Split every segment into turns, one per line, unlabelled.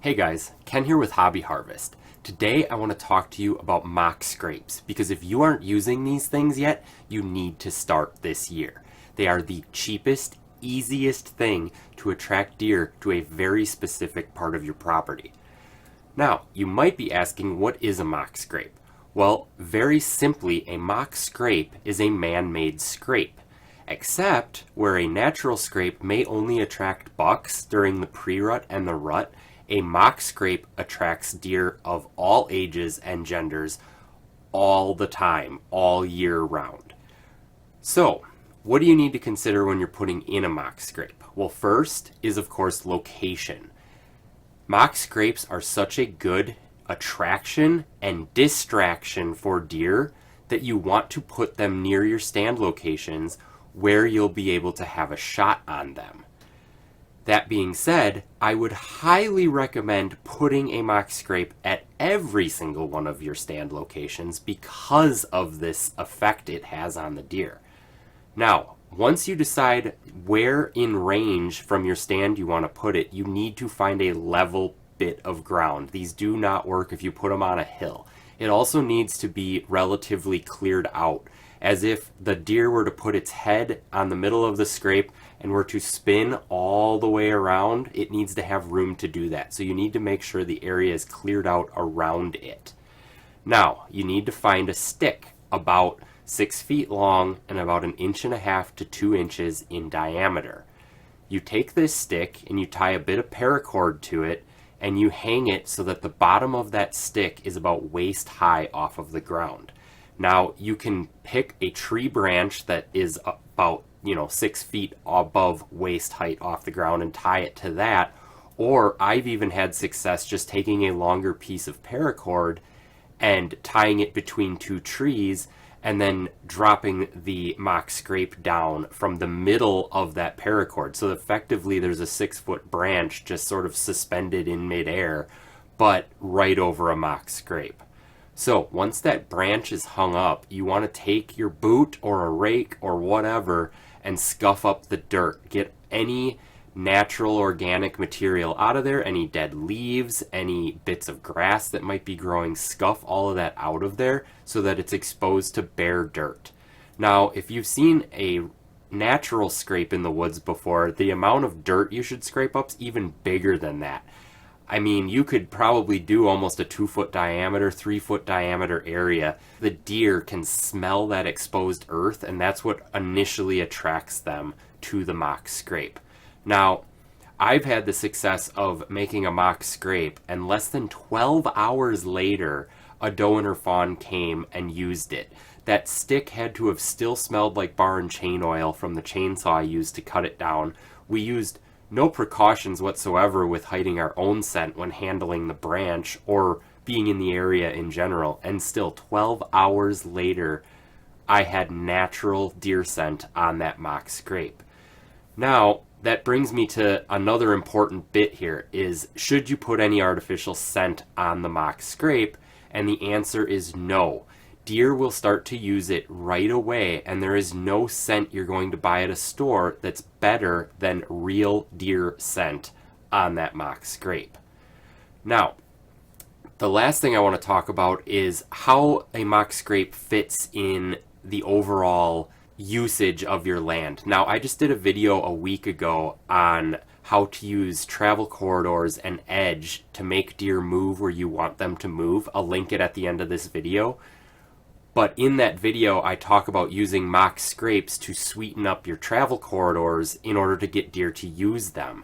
Hey guys, Ken here with Hobby Harvest. Today I want to talk to you about mock scrapes because if you aren't using these things yet, you need to start this year. They are the cheapest, easiest thing to attract deer to a very specific part of your property. Now, you might be asking, what is a mock scrape? Well, very simply, a mock scrape is a man-made scrape. Except where a natural scrape may only attract bucks during the pre-rut and the rut, a mock scrape attracts deer of all ages and genders all the time, all year round. So, what do you need to consider when you're putting in a mock scrape? Well, first is, of course, location. Mock scrapes are such a good attraction and distraction for deer that you want to put them near your stand locations where you'll be able to have a shot on them. That being said, I would highly recommend putting a mock scrape at every single one of your stand locations because of this effect it has on the deer. Now, once you decide where in range from your stand you want to put it, you need to find a level bit of ground. These do not work if you put them on a hill. It also needs to be relatively cleared out, as if the deer were to put its head on the middle of the scrape and were to spin all the way around. It needs to have room to do that. So you need to make sure the area is cleared out around it. Now, you need to find a stick about 6 feet long and about 1.5 to 2 inches in diameter. You take this stick and you tie a bit of paracord to it and you hang it so that the bottom of that stick is about waist high off of the ground. Now, you can pick a tree branch that is about 6 feet above waist height off the ground and tie it to that. Or I've even had success just taking a longer piece of paracord and tying it between two trees and then dropping the mock scrape down from the middle of that paracord. So effectively there's a 6-foot branch just sort of suspended in midair, but right over a mock scrape. So once that branch is hung up, you want to take your boot or a rake or whatever and scuff up the dirt. Get any natural organic material out of there, any dead leaves, any bits of grass that might be growing, scuff all of that out of there so that it's exposed to bare dirt. Now, if you've seen a natural scrape in the woods before, the amount of dirt you should scrape up is even bigger than that. I mean, you could probably do almost a 2-foot diameter, 3-foot diameter area. The deer can smell that exposed earth, and that's what initially attracts them to the mock scrape. Now, I've had the success of making a mock scrape, and less than 12 hours later, a doe and her fawn came and used it. That stick had to have still smelled like bar and chain oil from the chainsaw I used to cut it down. We used no precautions whatsoever with hiding our own scent when handling the branch or being in the area in general, and still 12 hours later I had natural deer scent on that mock scrape. Now, that brings me to another important bit here, is should you put any artificial scent on the mock scrape? And the answer is no. Deer will start to use it right away, and there is no scent you're going to buy at a store that's better than real deer scent on that mock scrape. Now, the last thing I want to talk about is how a mock scrape fits in the overall usage of your land. Now, I just did a video a week ago on how to use travel corridors and edge to make deer move where you want them to move. I'll link it at the end of this video. But in that video, I talk about using mock scrapes to sweeten up your travel corridors in order to get deer to use them.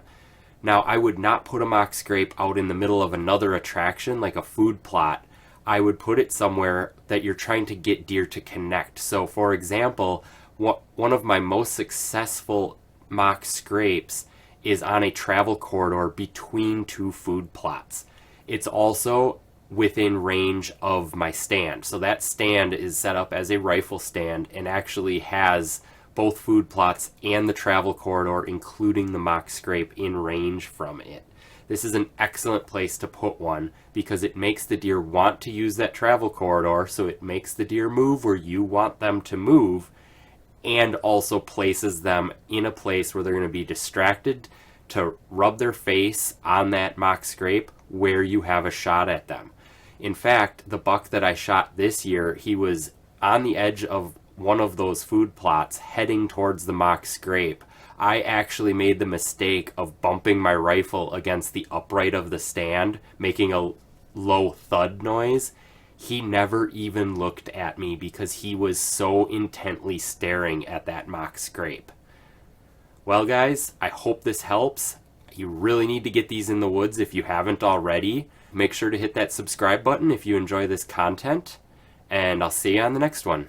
Now, I would not put a mock scrape out in the middle of another attraction like a food plot. I would put it somewhere that you're trying to get deer to connect. So, for example, one of my most successful mock scrapes is on a travel corridor between two food plots. It's also within range of my stand. So that stand is set up as a rifle stand and actually has both food plots and the travel corridor, including the mock scrape, in range from it. This is an excellent place to put one because it makes the deer want to use that travel corridor, so it makes the deer move where you want them to move, and also places them in a place where they're going to be distracted to rub their face on that mock scrape where you have a shot at them. In fact, the buck that I shot this year, he was on the edge of one of those food plots heading towards the mock scrape. I actually made the mistake of bumping my rifle against the upright of the stand, making a low thud noise. He never even looked at me because he was so intently staring at that mock scrape. Well, guys, I hope this helps. You really need to get these in the woods if you haven't already. Make sure to hit that subscribe button if you enjoy this content, and I'll see you on the next one.